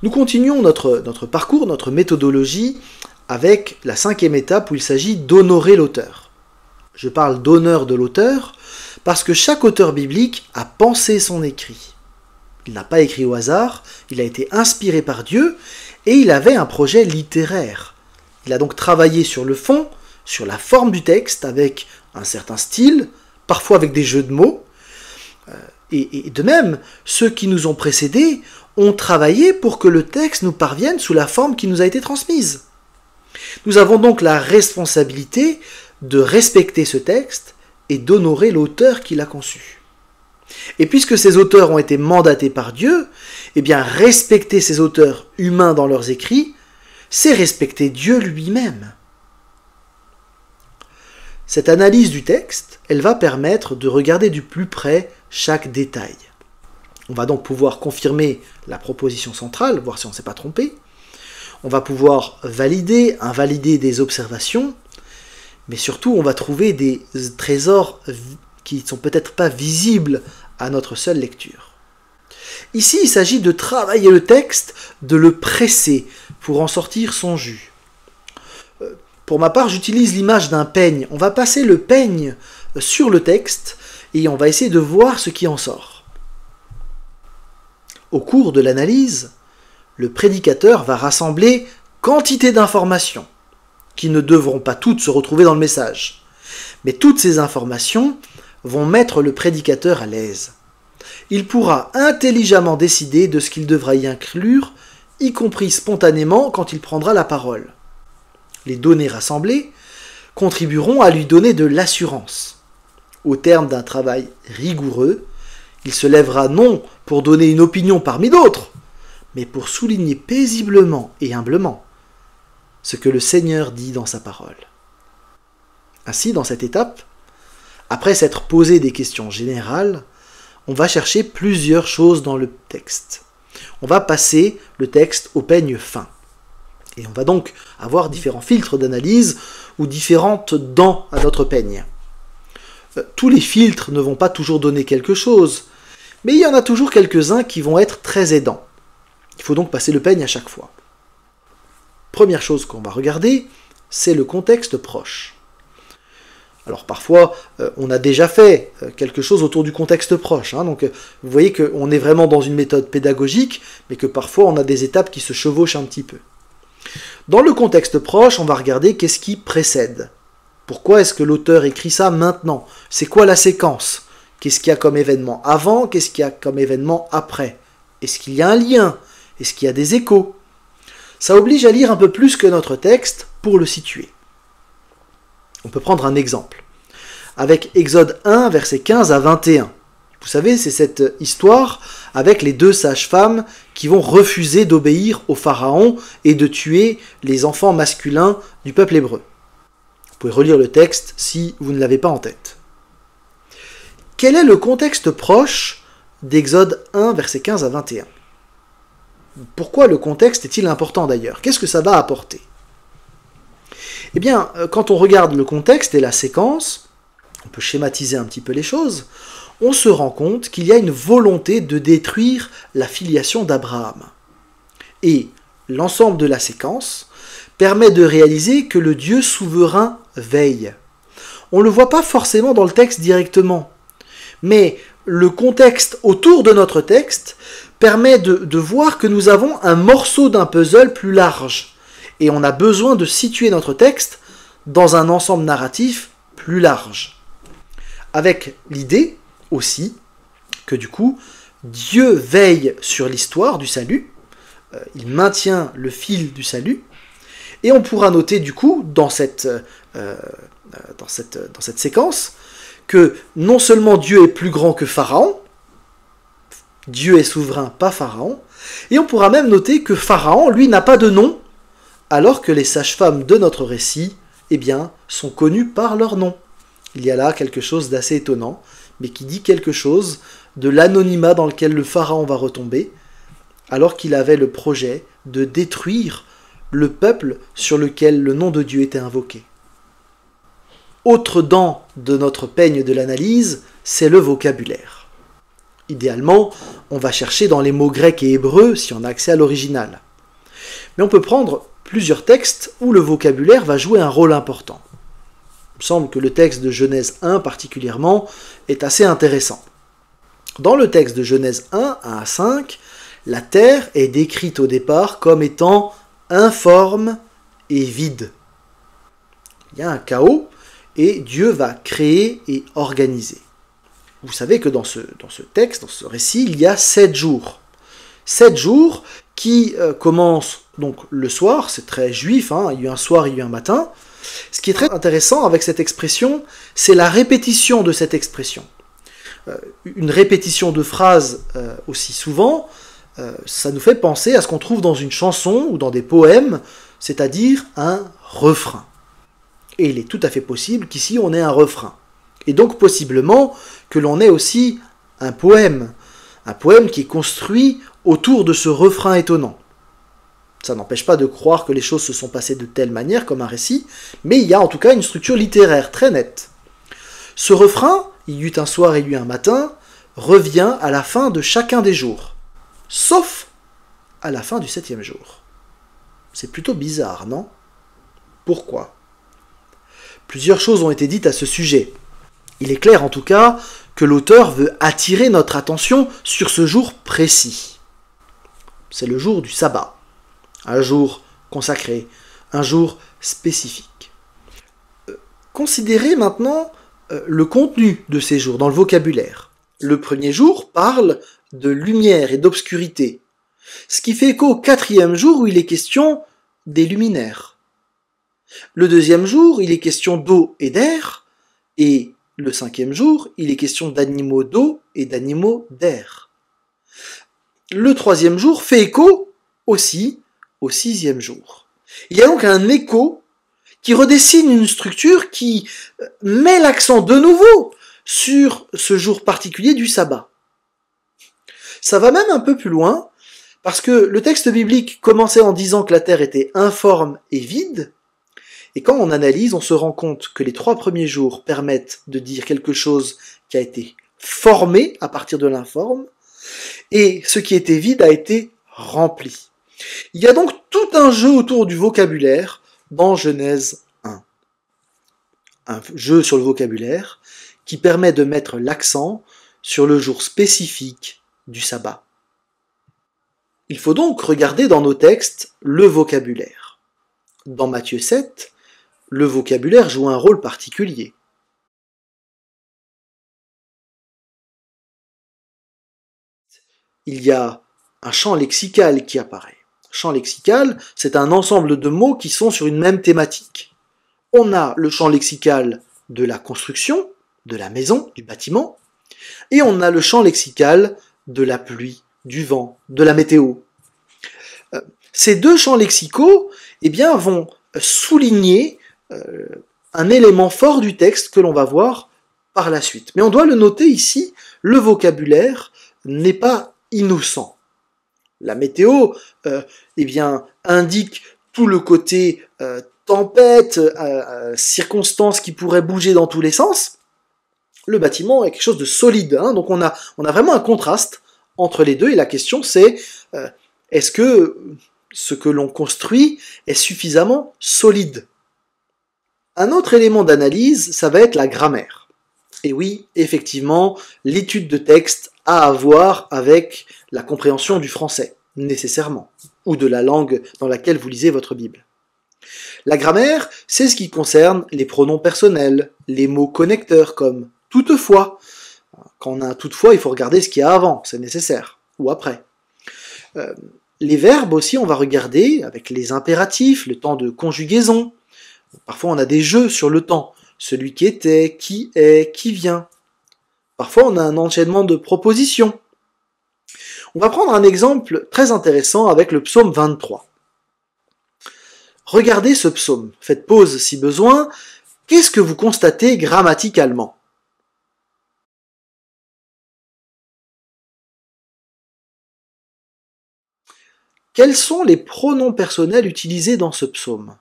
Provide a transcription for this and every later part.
Nous continuons notre parcours, notre méthodologie, avec la 5e étape où il s'agit d'honorer l'auteur. Je parle d'honneur de l'auteur parce que chaque auteur biblique a pensé son écrit. Il n'a pas écrit au hasard, il a été inspiré par Dieu et il avait un projet littéraire. Il a donc travaillé sur le fond, sur la forme du texte avec un certain style, parfois avec des jeux de mots. Et de même, ceux qui nous ont précédés ont travaillé pour que le texte nous parvienne sous la forme qui nous a été transmise. Nous avons donc la responsabilité de respecter ce texte et d'honorer l'auteur qui l'a conçu. Et puisque ces auteurs ont été mandatés par Dieu, eh bien respecter ces auteurs humains dans leurs écrits, c'est respecter Dieu lui-même. Cette analyse du texte, elle va permettre de regarder du plus près chaque détail. On va donc pouvoir confirmer la proposition centrale, voir si on ne s'est pas trompé. On va pouvoir valider, invalider des observations, mais surtout on va trouver des trésors qui ne sont peut-être pas visibles à notre seule lecture. Ici, il s'agit de travailler le texte, de le presser pour en sortir son jus. Pour ma part, j'utilise l'image d'un peigne. On va passer le peigne sur le texte et on va essayer de voir ce qui en sort. Au cours de l'analyse, le prédicateur va rassembler quantité d'informations qui ne devront pas toutes se retrouver dans le message. Mais toutes ces informations vont mettre le prédicateur à l'aise. Il pourra intelligemment décider de ce qu'il devra y inclure, y compris spontanément quand il prendra la parole. Les données rassemblées contribueront à lui donner de l'assurance. Au terme d'un travail rigoureux, il se lèvera non pour donner une opinion parmi d'autres, mais pour souligner paisiblement et humblement ce que le Seigneur dit dans sa parole. Ainsi, dans cette étape, après s'être posé des questions générales, on va chercher plusieurs choses dans le texte. On va passer le texte au peigne fin. Et on va donc avoir différents filtres d'analyse ou différentes dents à notre peigne. Tous les filtres ne vont pas toujours donner quelque chose, mais il y en a toujours quelques-uns qui vont être très aidants. Il faut donc passer le peigne à chaque fois. Première chose qu'on va regarder, c'est le contexte proche. Alors parfois, on a déjà fait quelque chose autour du contexte proche. Donc vous voyez qu'on est vraiment dans une méthode pédagogique, mais que parfois on a des étapes qui se chevauchent un petit peu. Dans le contexte proche, on va regarder qu'est-ce qui précède. Pourquoi est-ce que l'auteur écrit ça maintenant? C'est quoi la séquence? Qu'est-ce qu'il y a comme événement avant? Qu'est-ce qu'il y a comme événement après? Est-ce qu'il y a un lien? Est-ce qu'il y a des échos? Ça oblige à lire un peu plus que notre texte pour le situer. On peut prendre un exemple. Avec Exode 1, versets 15 à 21. Vous savez, c'est cette histoire avec les 2 sages-femmes qui vont refuser d'obéir au pharaon et de tuer les enfants masculins du peuple hébreu. Vous pouvez relire le texte si vous ne l'avez pas en tête. Quel est le contexte proche d'Exode 1, versets 15 à 21? Pourquoi le contexte est-il important d'ailleurs? Qu'est-ce que ça va apporter? Eh bien, quand on regarde le contexte et la séquence, on peut schématiser un petit peu les choses, on se rend compte qu'il y a une volonté de détruire la filiation d'Abraham. Et l'ensemble de la séquence permet de réaliser que le Dieu souverain veille. On ne le voit pas forcément dans le texte directement, mais le contexte autour de notre texte permet de voir que nous avons un morceau d'un puzzle plus large, et on a besoin de situer notre texte dans un ensemble narratif plus large. Avec l'idée aussi que du coup, Dieu veille sur l'histoire du salut, il maintient le fil du salut, et on pourra noter du coup dans cette séquence que non seulement Dieu est plus grand que Pharaon, Dieu est souverain, pas Pharaon, et on pourra même noter que Pharaon, lui, n'a pas de nom, alors que les sages-femmes de notre récit, eh bien, sont connues par leur nom. Il y a là quelque chose d'assez étonnant, mais qui dit quelque chose de l'anonymat dans lequel le Pharaon va retomber, alors qu'il avait le projet de détruire le peuple sur lequel le nom de Dieu était invoqué. Autre dent de notre peigne de l'analyse, c'est le vocabulaire. Idéalement, on va chercher dans les mots grecs et hébreux si on a accès à l'original. Mais on peut prendre plusieurs textes où le vocabulaire va jouer un rôle important. Il me semble que le texte de Genèse 1 particulièrement est assez intéressant. Dans le texte de Genèse 1, 1 à 5, la terre est décrite au départ comme étant informe et vide. Il y a un chaos et Dieu va créer et organiser. Vous savez que dans ce texte, dans ce récit, il y a 7 jours. 7 jours qui commencent donc le soir, c'est très juif, hein, il y a eu un soir, il y a eu un matin. Ce qui est très intéressant avec cette expression, c'est la répétition de cette expression. Une répétition de phrases aussi souvent, ça nous fait penser à ce qu'on trouve dans une chanson ou dans des poèmes, c'est-à-dire un refrain. Et il est tout à fait possible qu'ici on ait un refrain. Et donc possiblement que l'on ait aussi un poème qui est construit autour de ce refrain étonnant. Ça n'empêche pas de croire que les choses se sont passées de telle manière comme un récit, mais il y a en tout cas une structure littéraire très nette. Ce refrain, il y eut un soir et il y eut un matin, revient à la fin de chacun des jours, sauf à la fin du 7e jour. C'est plutôt bizarre, non? Pourquoi? Plusieurs choses ont été dites à ce sujet. Il est clair en tout cas que l'auteur veut attirer notre attention sur ce jour précis. C'est le jour du sabbat, un jour consacré, un jour spécifique. Considérez maintenant le contenu de ces jours dans le vocabulaire. Le premier jour parle de lumière et d'obscurité, ce qui fait écho au 4e jour où il est question des luminaires. Le 2e jour, il est question d'eau et d'air, et le 5e jour, il est question d'animaux d'eau et d'animaux d'air. Le 3e jour fait écho aussi au 6e jour. Il y a donc un écho qui redessine une structure qui met l'accent de nouveau sur ce jour particulier du sabbat. Ça va même un peu plus loin, parce que le texte biblique commençait en disant que la terre était informe et vide, et quand on analyse, on se rend compte que les 3 premiers jours permettent de dire quelque chose qui a été formé à partir de l'informe, et ce qui était vide a été rempli. Il y a donc tout un jeu autour du vocabulaire dans Genèse 1. Un jeu sur le vocabulaire qui permet de mettre l'accent sur le jour spécifique du sabbat. Il faut donc regarder dans nos textes le vocabulaire. Dans Matthieu 7, le vocabulaire joue un rôle particulier. Il y a un champ lexical qui apparaît. Champ lexical, c'est un ensemble de mots qui sont sur une même thématique. On a le champ lexical de la construction, de la maison, du bâtiment, et on a le champ lexical de la pluie, du vent, de la météo. Ces deux champs lexicaux vont souligner un élément fort du texte que l'on va voir par la suite. Mais on doit le noter ici, le vocabulaire n'est pas innocent. La météo indique tout le côté tempête, circonstances qui pourraient bouger dans tous les sens. Le bâtiment est quelque chose de solide, hein, donc on a vraiment un contraste entre les deux, et la question c'est est-ce que ce que l'on construit est suffisamment solide? Un autre élément d'analyse, ça va être la grammaire. Et oui, effectivement, l'étude de texte a à voir avec la compréhension du français, nécessairement, ou de la langue dans laquelle vous lisez votre Bible. La grammaire, c'est ce qui concerne les pronoms personnels, les mots connecteurs comme « toutefois ». Quand on a un « toutefois », il faut regarder ce qu'il y a avant, c'est nécessaire, ou après. Les verbes aussi, on va regarder avec les impératifs, le temps de conjugaison. Parfois, on a des jeux sur le temps. Celui qui était, qui est, qui vient. Parfois, on a un enchaînement de propositions. On va prendre un exemple très intéressant avec le psaume 23. Regardez ce psaume. Faites pause si besoin. Qu'est-ce que vous constatez grammaticalement ? Quels sont les pronoms personnels utilisés dans ce psaume ?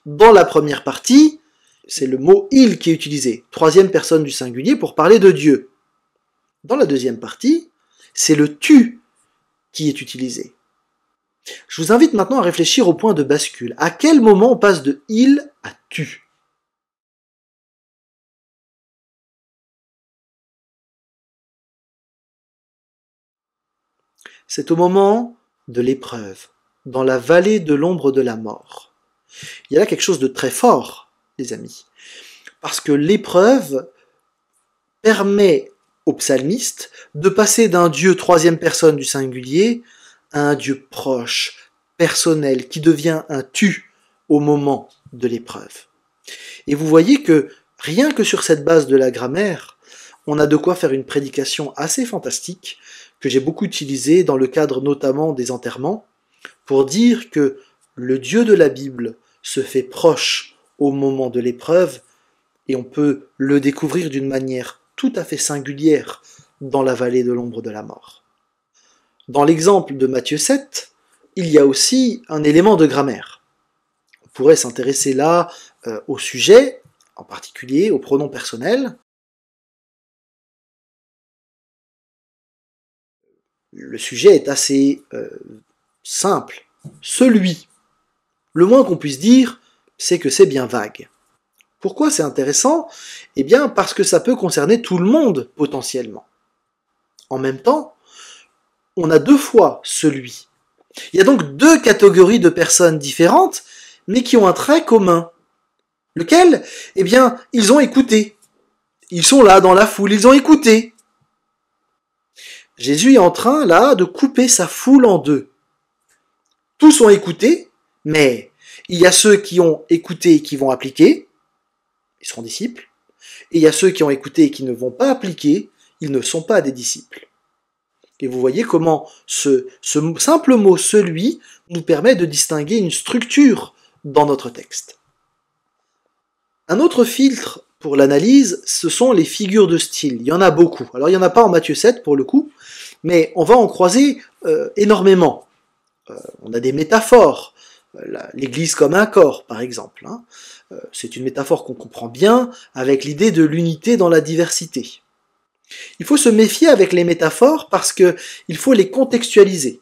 Dans la première partie, C'est le mot « il » qui est utilisé, troisième personne du singulier pour parler de Dieu. Dans la deuxième partie, c'est le « tu » qui est utilisé. Je vous invite maintenant à réfléchir au point de bascule. À quel moment on passe de « il » à « tu » ? C'est au moment de l'épreuve, dans la vallée de l'ombre de la mort. Il y a là quelque chose de très fort, les amis, parce que l'épreuve permet au psalmiste de passer d'un Dieu troisième personne du singulier à un Dieu proche, personnel, qui devient un tu au moment de l'épreuve. Et vous voyez que rien que sur cette base de la grammaire, on a de quoi faire une prédication assez fantastique que j'ai beaucoup utilisée dans le cadre notamment des enterrements pour dire que le Dieu de la Bible se fait proche au moment de l'épreuve et on peut le découvrir d'une manière tout à fait singulière dans la vallée de l'ombre de la mort. Dans l'exemple de Matthieu 7, il y a aussi un élément de grammaire. On pourrait s'intéresser là au sujet, en particulier au pronom personnel. Le sujet est assez simple. Celui. Le moins qu'on puisse dire, c'est que c'est bien vague. Pourquoi c'est intéressant ? Eh bien, parce que ça peut concerner tout le monde, potentiellement. En même temps, on a deux fois celui. Il y a donc deux catégories de personnes différentes, mais qui ont un trait commun. Lequel ? Eh bien, ils ont écouté. Ils sont là, dans la foule, ils ont écouté. Jésus est en train, là, de couper sa foule en deux. Tous ont écouté, mais il y a ceux qui ont écouté et qui vont appliquer, ils seront disciples, et il y a ceux qui ont écouté et qui ne vont pas appliquer, ils ne sont pas des disciples. Et vous voyez comment ce simple mot « celui » nous permet de distinguer une structure dans notre texte. Un autre filtre pour l'analyse, ce sont les figures de style. Il y en a beaucoup. Alors il n'y en a pas en Matthieu 7 pour le coup, mais on va en croiser énormément. On a des métaphores. L'Église comme un corps, par exemple. C'est une métaphore qu'on comprend bien avec l'idée de l'unité dans la diversité. Il faut se méfier avec les métaphores parce qu'il faut les contextualiser.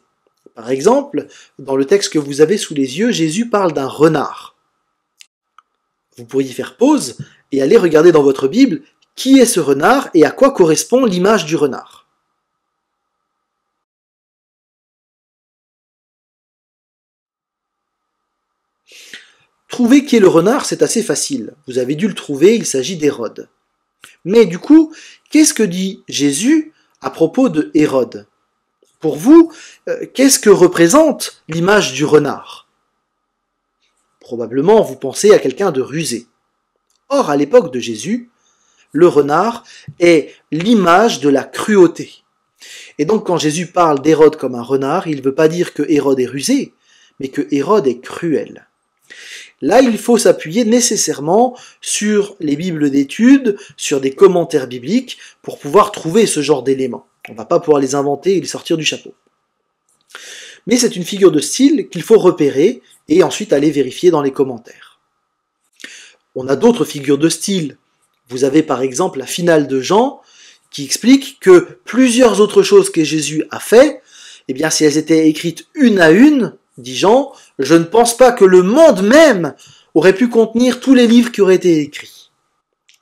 Par exemple, dans le texte que vous avez sous les yeux, Jésus parle d'un renard. Vous pourriez faire pause et aller regarder dans votre Bible qui est ce renard et à quoi correspond l'image du renard. Trouver qui est le renard, c'est assez facile. Vous avez dû le trouver, il s'agit d'Hérode. Mais du coup, qu'est-ce que dit Jésus à propos de Hérode ? Pour vous, qu'est-ce que représente l'image du renard ? Probablement, vous pensez à quelqu'un de rusé. Or, à l'époque de Jésus, le renard est l'image de la cruauté. Et donc, quand Jésus parle d'Hérode comme un renard, il ne veut pas dire que Hérode est rusé, mais que Hérode est cruel. Là, il faut s'appuyer nécessairement sur les bibles d'études, sur des commentaires bibliques, pour pouvoir trouver ce genre d'éléments. On ne va pas pouvoir les inventer et les sortir du chapeau. Mais c'est une figure de style qu'il faut repérer et ensuite aller vérifier dans les commentaires. On a d'autres figures de style. Vous avez par exemple la finale de Jean, qui explique que plusieurs autres choses que Jésus a fait, eh bien si elles étaient écrites une à une, dit Jean, je ne pense pas que le monde même aurait pu contenir tous les livres qui auraient été écrits.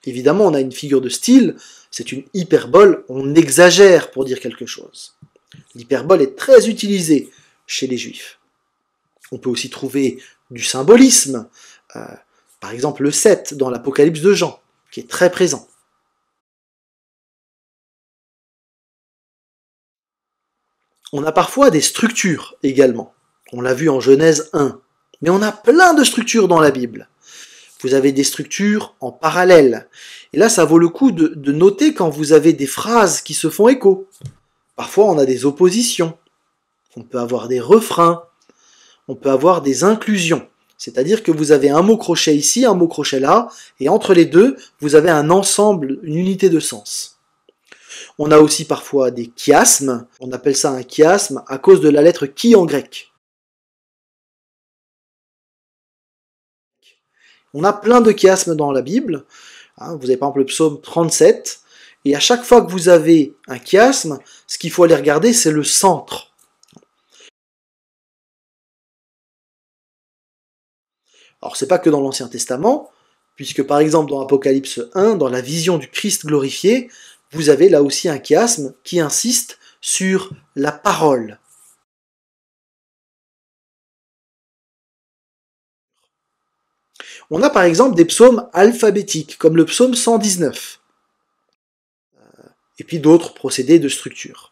Évidemment, on a une figure de style, c'est une hyperbole, on exagère pour dire quelque chose. L'hyperbole est très utilisée chez les Juifs. On peut aussi trouver du symbolisme, par exemple le 7 dans l'Apocalypse de Jean, qui est très présent. On a parfois des structures également. On l'a vu en Genèse 1. Mais on a plein de structures dans la Bible. Vous avez des structures en parallèle. Et là, ça vaut le coup de noter quand vous avez des phrases qui se font écho. Parfois, on a des oppositions. On peut avoir des refrains. On peut avoir des inclusions. C'est-à-dire que vous avez un mot crochet ici, un mot crochet là, et entre les deux, vous avez un ensemble, une unité de sens. On a aussi parfois des chiasmes. On appelle ça un chiasme à cause de la lettre chi en grec. On a plein de chiasmes dans la Bible. Vous avez par exemple le psaume 37, et à chaque fois que vous avez un chiasme, ce qu'il faut aller regarder, c'est le centre. Alors c'est pas que dans l'Ancien Testament, puisque par exemple dans Apocalypse 1, dans la vision du Christ glorifié, vous avez là aussi un chiasme qui insiste sur la parole. On a par exemple des psaumes alphabétiques, comme le psaume 119, et puis d'autres procédés de structure.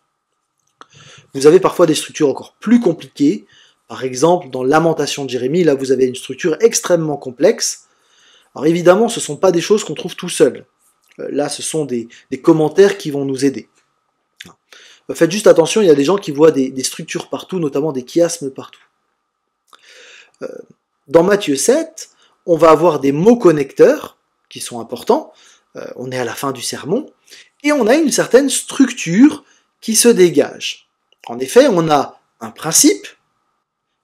Vous avez parfois des structures encore plus compliquées, par exemple dans Lamentation de Jérémie, là vous avez une structure extrêmement complexe. Alors évidemment, ce ne sont pas des choses qu'on trouve tout seul. Là, ce sont des commentaires qui vont nous aider. Faites juste attention, il y a des gens qui voient des structures partout, notamment des chiasmes partout. Dans Matthieu 7, on va avoir des mots connecteurs qui sont importants. On est à la fin du sermon. Et on a une certaine structure qui se dégage. En effet, on a un principe,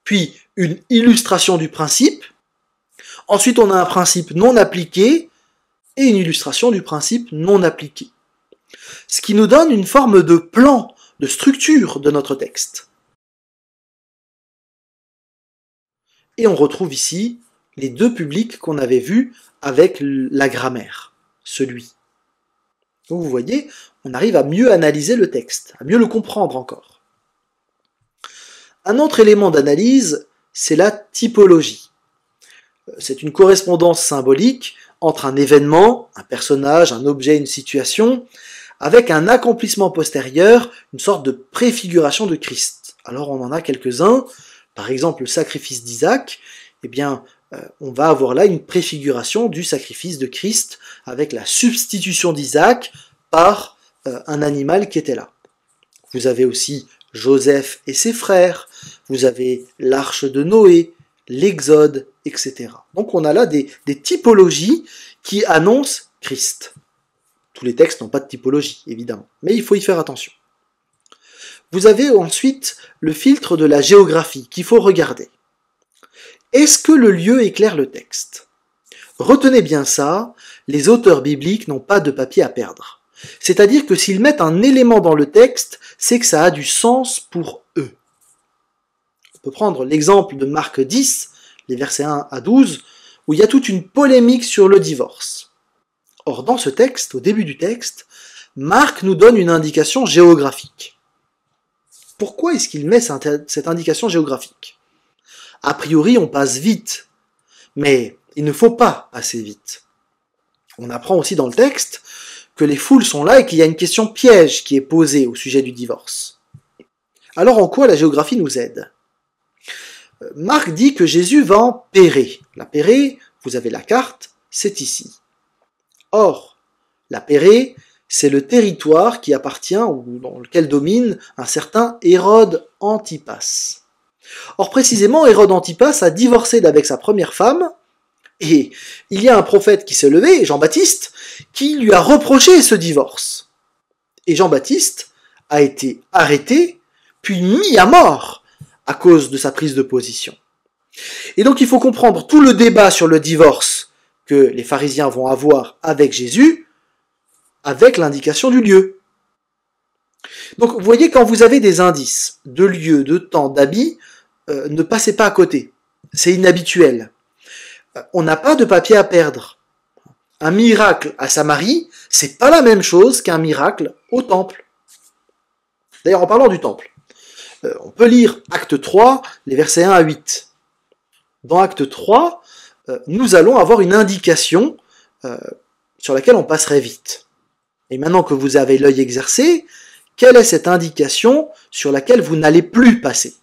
puis une illustration du principe. Ensuite, on a un principe non appliqué et une illustration du principe non appliqué. Ce qui nous donne une forme de plan, de structure de notre texte. Et on retrouve ici les deux publics qu'on avait vus avec la grammaire, celui. Donc vous voyez, on arrive à mieux analyser le texte, à mieux le comprendre encore. Un autre élément d'analyse, c'est la typologie. C'est une correspondance symbolique entre un événement, un personnage, un objet, une situation, avec un accomplissement postérieur, une sorte de préfiguration de Christ. Alors on en a quelques-uns, par exemple le sacrifice d'Isaac, eh bien on va avoir là une préfiguration du sacrifice de Christ, avec la substitution d'Isaac par un animal qui était là. Vous avez aussi Joseph et ses frères, vous avez l'arche de Noé, l'Exode, etc. Donc on a là des typologies qui annoncent Christ. Tous les textes n'ont pas de typologie, évidemment, mais il faut y faire attention. Vous avez ensuite le filtre de la géographie qu'il faut regarder. Est-ce que le lieu éclaire le texte? Retenez bien ça, les auteurs bibliques n'ont pas de papier à perdre. C'est-à-dire que s'ils mettent un élément dans le texte, c'est que ça a du sens pour eux. On peut prendre l'exemple de Marc 10, les versets 1 à 12, où il y a toute une polémique sur le divorce. Or, dans ce texte, au début du texte, Marc nous donne une indication géographique. Pourquoi est-ce qu'il met cette indication géographique? A priori, on passe vite, mais il ne faut pas passer vite. On apprend aussi dans le texte que les foules sont là et qu'il y a une question piège qui est posée au sujet du divorce. Alors en quoi la géographie nous aide? Marc dit que Jésus va en Pérée. La Pérée, vous avez la carte, c'est ici. Or, la Pérée, c'est le territoire qui appartient ou dans lequel domine un certain Hérode Antipas. Or précisément, Hérode Antipas a divorcé d'avec sa première femme, et il y a un prophète qui s'est levé, Jean-Baptiste, qui lui a reproché ce divorce. Et Jean-Baptiste a été arrêté, puis mis à mort à cause de sa prise de position. Et donc il faut comprendre tout le débat sur le divorce que les pharisiens vont avoir avec Jésus, avec l'indication du lieu. Donc vous voyez, quand vous avez des indices de lieu, de temps, d'habit, ne passez pas à côté. C'est inhabituel. On n'a pas de papier à perdre. Un miracle à Samarie, c'est pas la même chose qu'un miracle au temple. D'ailleurs, en parlant du temple, on peut lire Acte 3, les versets 1 à 8. Dans Acte 3, nous allons avoir une indication sur laquelle on passerait vite. Et maintenant que vous avez l'œil exercé, quelle est cette indication sur laquelle vous n'allez plus passer?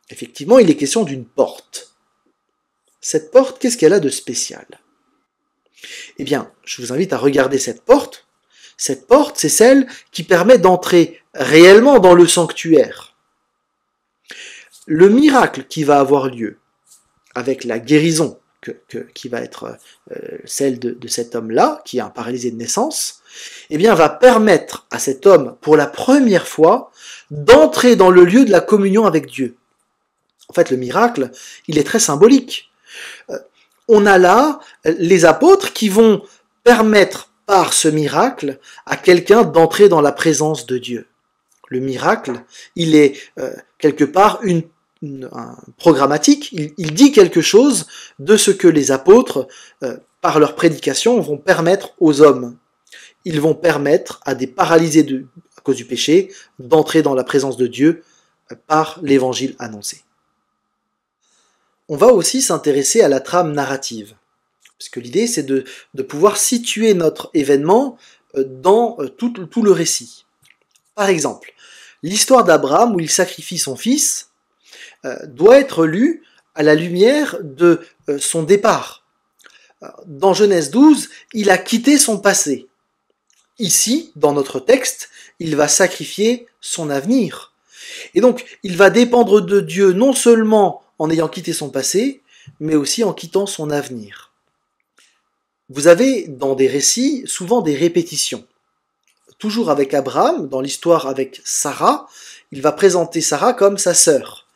Effectivement, il est question d'une porte. Cette porte, qu'est-ce qu'elle a de spécial? Eh bien, je vous invite à regarder cette porte. Cette porte, c'est celle qui permet d'entrer réellement dans le sanctuaire. Le miracle qui va avoir lieu avec la guérison qui va être celle de cet homme-là, qui est un paralysé de naissance, eh bien, va permettre à cet homme, pour la première fois, d'entrer dans le lieu de la communion avec Dieu. En fait, le miracle, il est très symbolique. On a là les apôtres qui vont permettre par ce miracle à quelqu'un d'entrer dans la présence de Dieu. Le miracle, il est quelque part un programmatique, il dit quelque chose de ce que les apôtres, par leur prédication, vont permettre aux hommes. Ils vont permettre à des paralysés à cause du péché d'entrer dans la présence de Dieu par l'évangile annoncé. On va aussi s'intéresser à la trame narrative, parce que l'idée c'est de pouvoir situer notre événement dans tout le récit. Par exemple, l'histoire d'Abraham où il sacrifie son fils doit être lue à la lumière de son départ. Dans Genèse 12, il a quitté son passé. Ici, dans notre texte, il va sacrifier son avenir. Et donc, il va dépendre de Dieu non seulement en ayant quitté son passé, mais aussi en quittant son avenir. Vous avez dans des récits souvent des répétitions. Toujours avec Abraham, dans l'histoire avec Sarah, il va présenter Sarah comme sa sœur.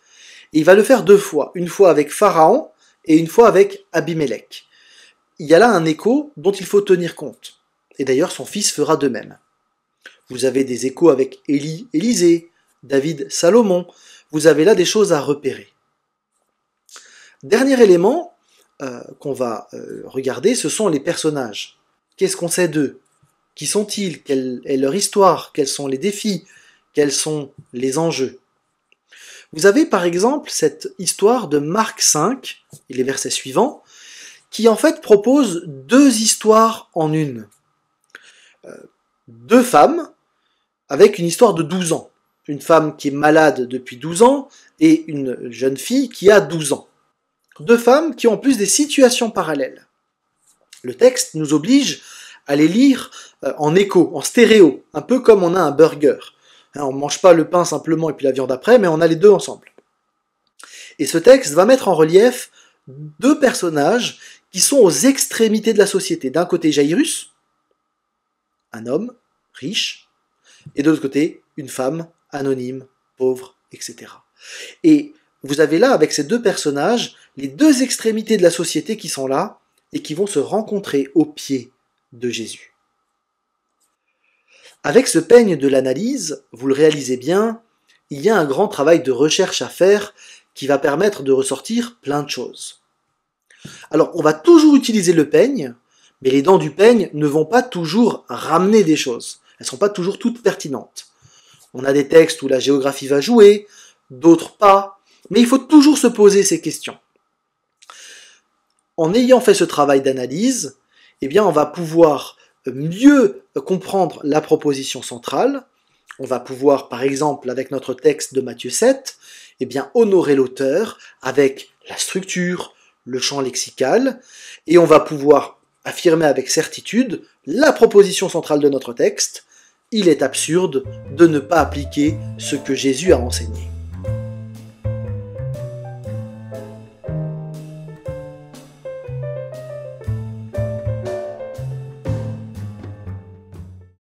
Et il va le faire 2 fois, une fois avec Pharaon et une fois avec Abimelech. Il y a là un écho dont il faut tenir compte. Et d'ailleurs, son fils fera de même. Vous avez des échos avec Élie, Élisée, David, Salomon. Vous avez là des choses à repérer. Dernier élément qu'on va regarder, ce sont les personnages. Qu'est-ce qu'on sait d'eux? Qui sont-ils? Quelle est leur histoire? Quels sont les défis? Quels sont les enjeux? Vous avez par exemple cette histoire de Marc 5, et les versets suivants, qui en fait propose 2 histoires en une. 2 femmes avec une histoire de 12 ans. Une femme qui est malade depuis 12 ans et une jeune fille qui a 12 ans. 2 femmes qui ont en plus des situations parallèles. Le texte nous oblige à les lire en écho, en stéréo, un peu comme on a un burger. On ne mange pas le pain simplement et puis la viande après, mais on a les 2 ensemble. Et ce texte va mettre en relief 2 personnages qui sont aux extrémités de la société. D'un côté, Jairus, un homme riche, et de l'autre côté, une femme anonyme, pauvre, etc. Et vous avez là, avec ces 2 personnages, les 2 extrémités de la société qui sont là, et qui vont se rencontrer au pied de Jésus. Avec ce peigne de l'analyse, vous le réalisez bien, il y a un grand travail de recherche à faire qui va permettre de ressortir plein de choses. Alors, on va toujours utiliser le peigne, mais les dents du peigne ne vont pas toujours ramener des choses. Elles ne sont pas toujours toutes pertinentes. On a des textes où la géographie va jouer, d'autres pas, mais il faut toujours se poser ces questions. En ayant fait ce travail d'analyse, eh bien, on va pouvoir mieux comprendre la proposition centrale. On va pouvoir, par exemple, avec notre texte de Matthieu 7, eh bien, honorer l'auteur avec la structure, le champ lexical, et on va pouvoir affirmer avec certitude la proposition centrale de notre texte. Il est absurde de ne pas appliquer ce que Jésus a enseigné.